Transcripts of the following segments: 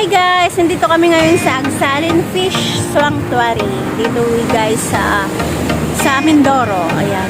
Hi guys! Nandito kami ngayon sa Agsalin Fish Sanctuary. Dito guys sa Mindoro. Ayan.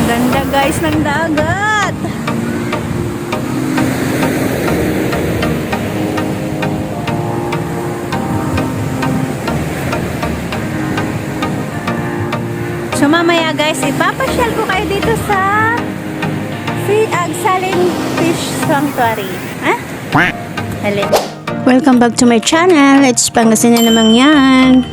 Ganda guys ng dagat. So mamaya guys, ipapasyal ko kayo dito sa Agsalin Fish Sanctuary. Ha? Halin. Welcome back to my channel. It's Pangasinan naman yan.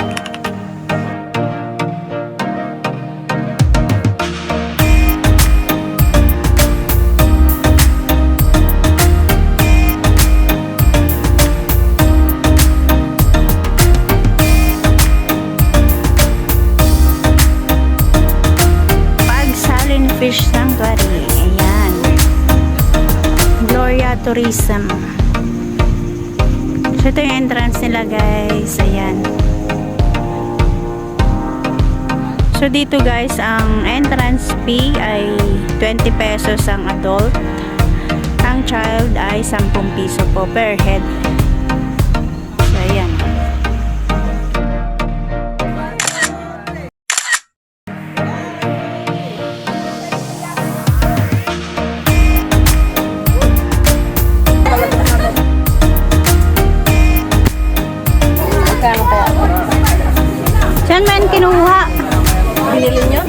Agsalin Fish Sanctuary. Ayan. Gloria Tourism. So, ito yung entrance nila guys. Ayan. So, dito guys, ang entrance fee ay 20 pesos ang adult. Ang child ay 10 piso po per head. So, ayan. Saan man kinuha? Binili nyo?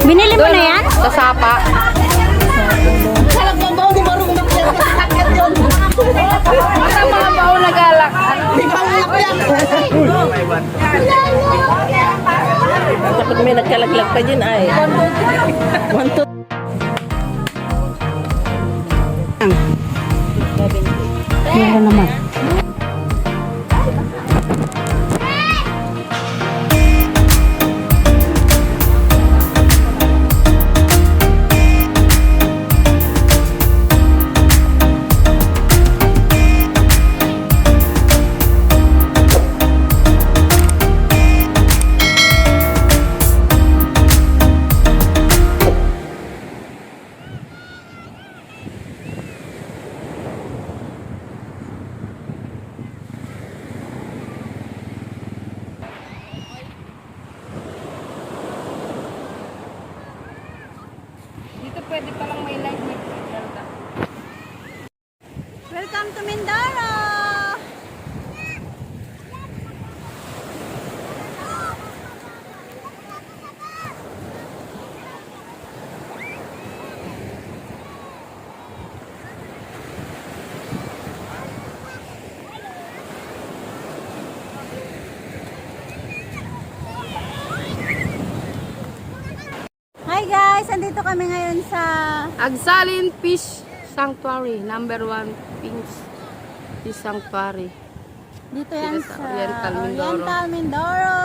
Binili mo na yan? Sa Sapa. Salak ng baon, di marunong magkakakit yun. Mga mga baon nagalak. Di ba ulak yan? Dapat may nagkalaglag pa dyan ay. 1, 2. Meron naman. Pwede palang may light na. Welcome to Mindoro! Hi guys! Andito kami ngayon sa Agsalin Fish Sanctuary, number 1 Fish Sanctuary. dito yan Dito sa sa Oriental Mindoro. Oriental Mindoro.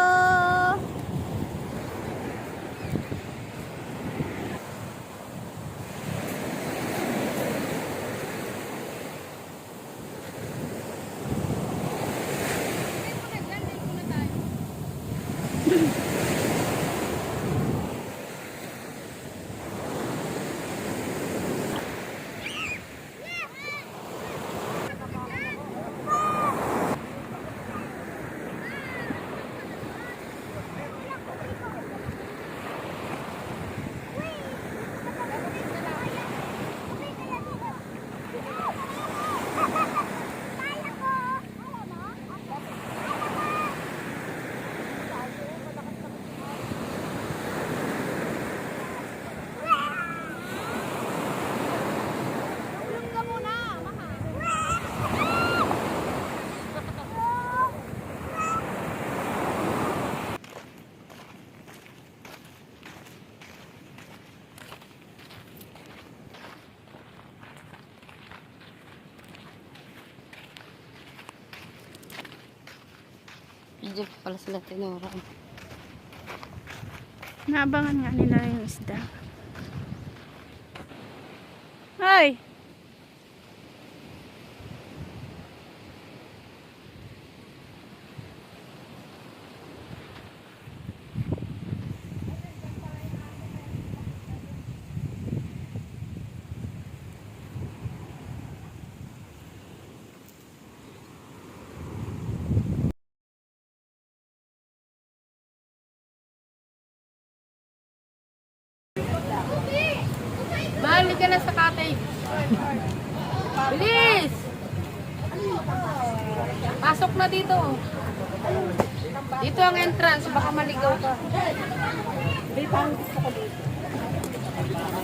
Diyan pala sila tinura. Naabangan nga nila yung isda. Hi! Balik ka na sa cottage. Bilis! Pasok na dito. Dito ang entrance, baka maligaw ka.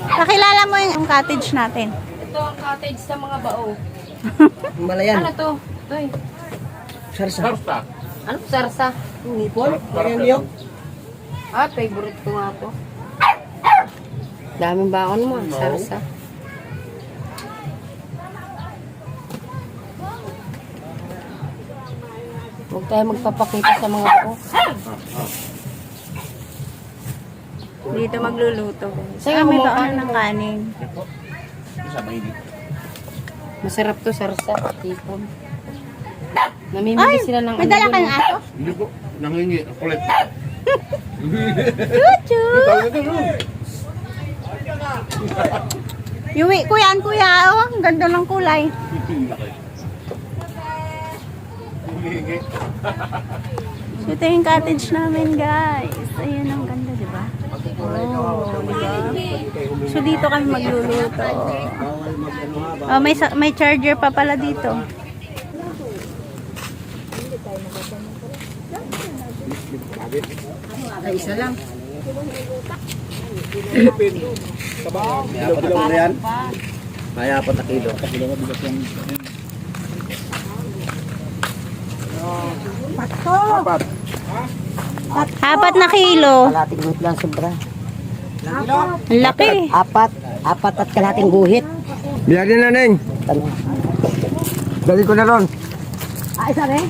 Nakilala mo yung cottage natin. Ito ang cottage sa mga bao. Malayan. Ano to? Toy. Sarsa. Ano? Sarsa. Nipon? Malayan niyo? Ah, favorite ko nga to. Daming baon mo. Sarsa. Huwag tayo magpapakita sa mga bao. Dito magluluto. Sige, May kumuha. baon ng kanin. Masarap to, sarsa. Tipon. Namimili sila ng May dala kayong aso? Hindi po. Nangingi. Kulit. Chuchu! Yuwi ko yan, kuya. Oh, ang ganda ng kulay. Nangingi. So, ito yung cottage namin, guys. Ayun, ang ganda, di ba? Oh, di ba? So, dito kami magluluto. Oh, may charger pa pala dito. Ay, isa lang. May apat na yan. May 4 na kilo. Apat na kilo. Kalating guhit lang sobra. Ang laki. Apat at kalating guhit. Biyan din na, Neng. Dali ko na ron. Ah, isa rin?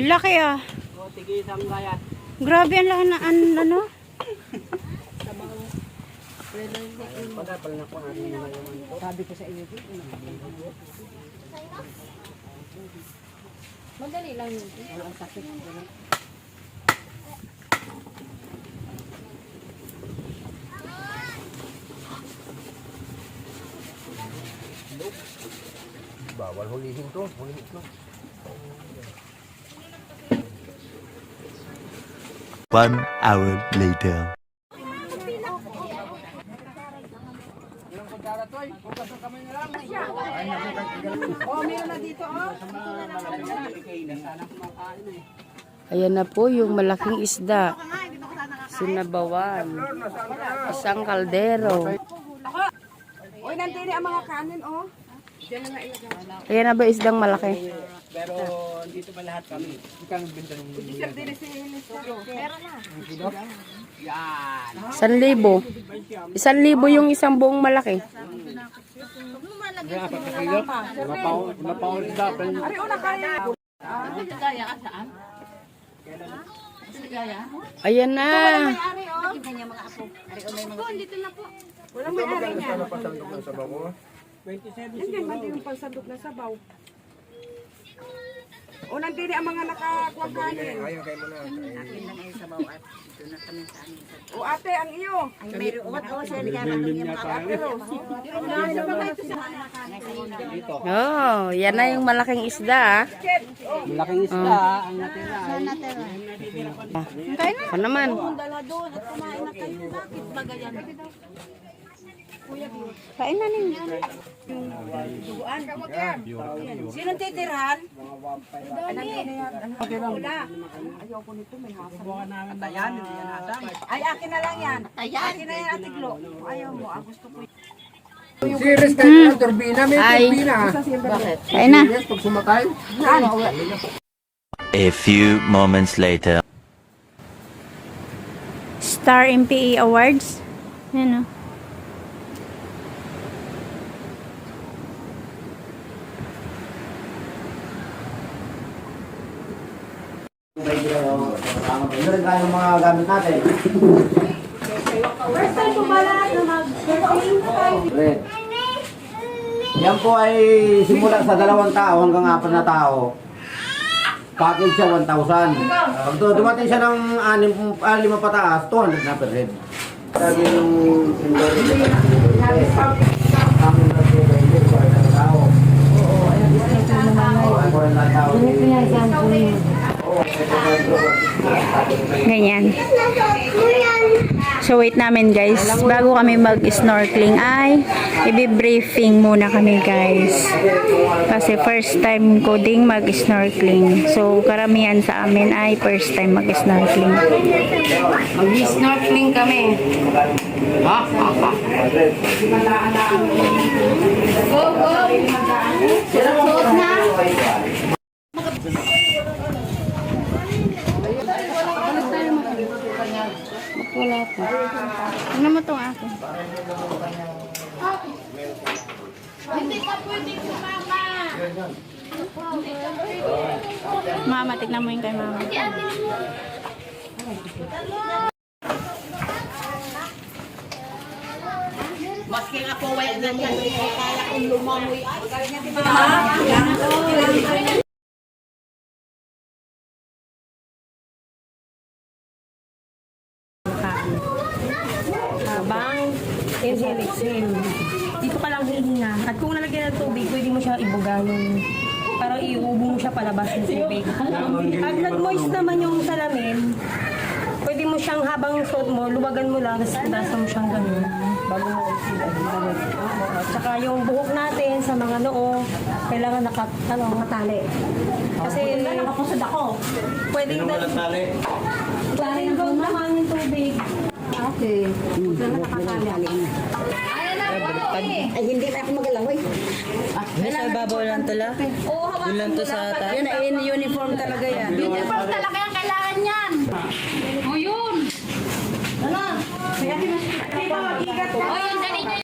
Laki ah. Grabe ang laki na ano. Sabi ko sa inyo. Madali lang yun. Bawal hulihin to. Hulihin to. 1 hour later. Ayan na po yung malaking isda. Sinabawan. Isang kaldero. Uy, nandito ang mga kanin, oh. Ayan na ba isdang malaki? Pero dito pa lahat kami. Ikang benta ng Sir, dili si Ministro. Pero na. 1,000. 1,000 yung isang buong malaki. Mapaon dapat. Ari, una kaya. Ayan na. Ari, oh. Wala may ari niyan. Hindi man din yung pansandok na sabaw. O, nandito ang mga nakakuha kanin. O, ate, ang iyo. Oh, yan na yung malaking isda. Malaking isda ang natira. Ako naman. Kain na ninyo. Sino titirahan? Ayaw ko nito, may hasang. Ay, akin na lang yan. Akin na yan, Ate Glo. Ayaw mo, ang gusto ko. Serious kayo ng turbina. May turbina. Bakit? Kain na. Yes, pag sumakay. A few moments later. Star MPE Awards. Yan o. Ano rin tayo ng mga gamit natin? First time ko ba lahat na mag-surfing? Red. Yan po ay simula sa 2 tao hanggang 4 na tao. package siya 1,000. Pag dumating siya ng 5 pataas, 200 na per head. Sabi yung sindor Ganyan. So wait namin guys, bago kami mag-snorkeling ay i-briefing muna kami guys. Kasi first time ko ding mag-snorkeling. So karamihan sa amin ay first time mag-snorkeling. Mag-snorkeling kami. Go, go! Suot na! Wala po. Ano mo itong akin? Hindi ka pwedeng sumama. Mama, tignan mo yung kay mama. Maski ako wala na yan. Kaya kung lumamoy. Habang inhale, exhale. Dito ka lang hihinga. At kung nalagyan ng tubig, pwede mo siya ibuga yung parang iubo mo siya palabas ng tubig. At nag-moist naman yung salamin, pwede mo siyang habang suot mo, luwagan mo lang, tapos tasa mo siyang ganun. Bago mo i-balik. At saka yung buhok natin sa mga noo, kailangan matali. Kasi nakapusod ako. Pwedeng pwedeng go naman yung tubig. Okay. Ay, hindi na ako magalangoy. Sa babaw lang tala. Oo, hawakan Yun lang to mo sa lang. taas. Yan ay uniform talaga yan. Uniform talaga yung kailangan yan. O yun. Ano? Kaya O yun, dali nyo.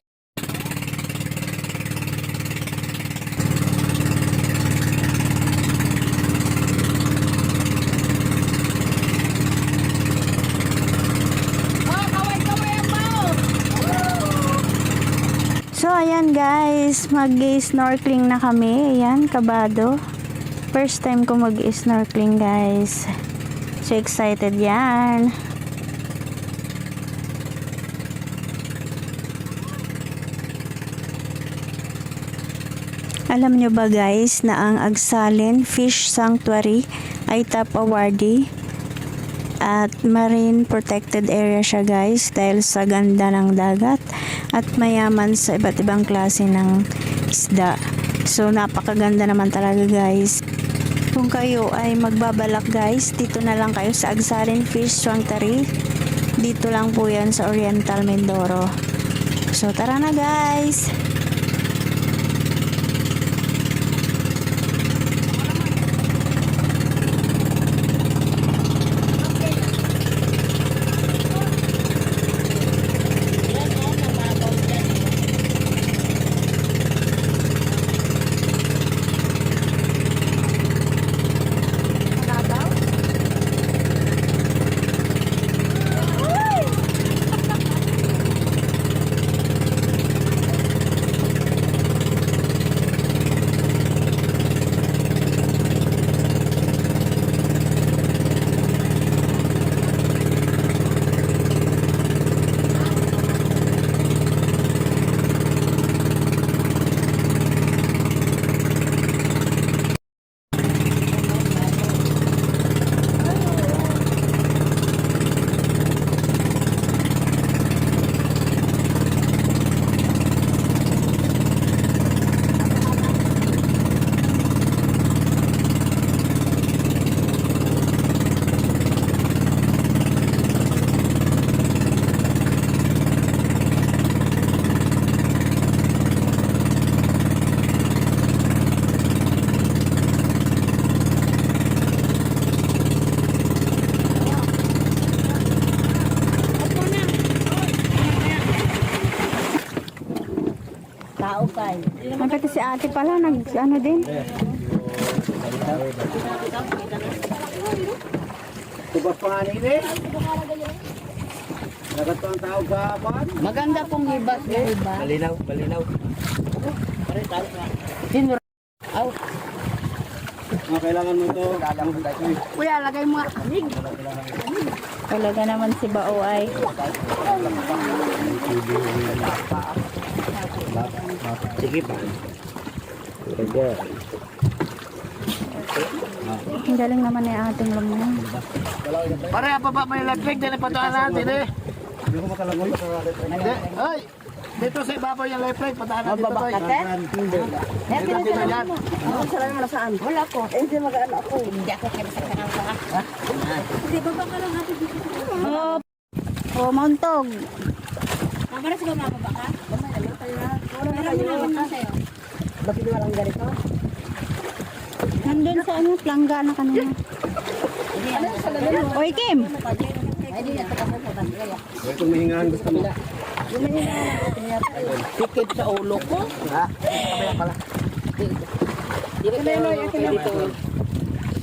So ayan guys, mag-snorkeling na kami. Ayan, kabado. First time ko mag-snorkeling guys. So excited yan. Alam nyo ba guys na ang Agsalin Fish Sanctuary ay top awardee at marine protected area siya guys dahil sa ganda ng dagat at mayaman sa iba't ibang klase ng isda. So napakaganda naman talaga guys. Kung kayo ay magbabalak guys, dito na lang kayo sa Agsalin Fish Sanctuary. Dito lang po yan sa Oriental Mindoro. So tara na guys! Pati si ate pala, ano din. Tubas pa nga nila eh. Nagat pa ang tawag sa pan. Maganda pong hibas na iba. Malinaw, malinaw. Kailangan mo ito. Kuya, lagay mo nga. Talaga naman si Bao ay. Sige pa. Ang galing naman ni ating lumang. Pare, baba mo yung electric. Dili pa doon natin eh. Hindi ko makalagon. Ay! Dito sa ibabaw yung electric. Pataan natin ito. Hindi. Dito na yan. Wala ko. Hindi mag-ano ako. Oh, Mauntog. Bakit walang ganito? Nandun sa ano, plangga na kanina. Oy, Kim. Kung tumihingahan gusto mo. Tikit sa ulo ko. Ha? Kamaya pala.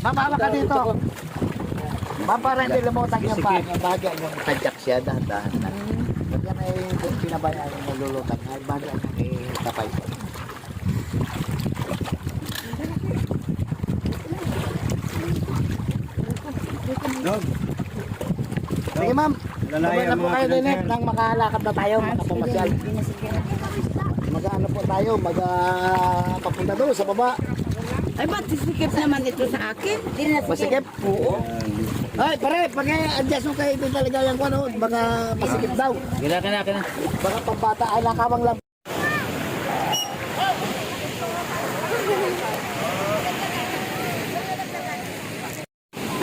Mama ka dito. Mapara hindi lumutang yung pa. Bagay yung tadyak siya. Dahan-dahan lang. Pag yan ay pinabayaan yung nalulutang. Ay bagay yung may kapay. Dog. Sige ma'am. Lalaya Sabay na po mga kayo din pinagyan. nang makalakad na tayo. Makapamasyal. Mag-ano po tayo. Papunta doon sa baba. Ay, ba't sisikip naman ito sa akin? Masikip? Oo. Ay, pare, pag adjust mo kayo din talaga yung ano, baka masikip daw. Kina. Baka pambata ay nakawang lang.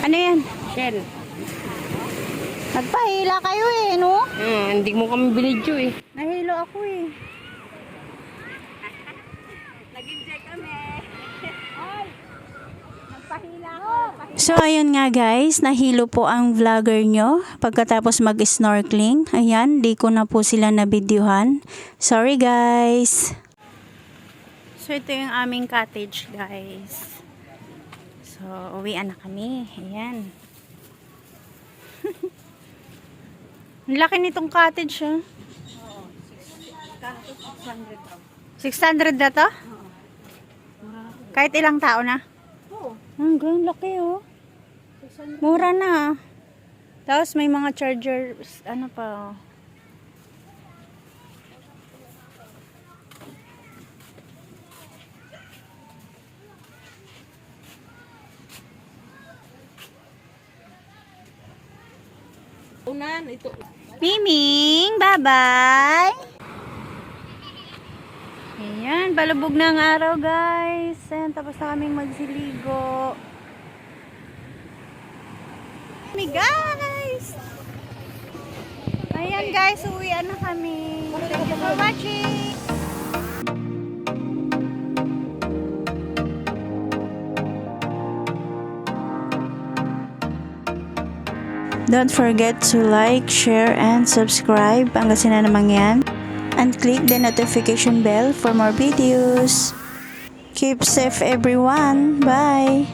Ano yan? Shell. Nagpahila kayo eh, no? Hindi mo kami binidyo eh. Nahilo ako eh. So ayun nga guys, nahilo po ang vlogger nyo pagkatapos mag-snorkeling. Ayan, di ko na po sila nabidyohan. Sorry guys. So ito yung aming cottage guys. So uwian na kami. Ayan. Ang laki nitong cottage ah. 600 na to? Kahit ilang tao na? Hanggang laki oh. Mura na. Tapos may mga charger, ano pa oh. Unan, ito. Miming, bye-bye. Ayan, balubog na ang araw guys. Ayan, tapos na kaming magsiligo. Kami guys. Ayan guys, uwian na kami. Thank you for watching. Don't forget to like, share, and subscribe. Ang na namang yan. And click the notification bell for more videos. Keep safe everyone. Bye!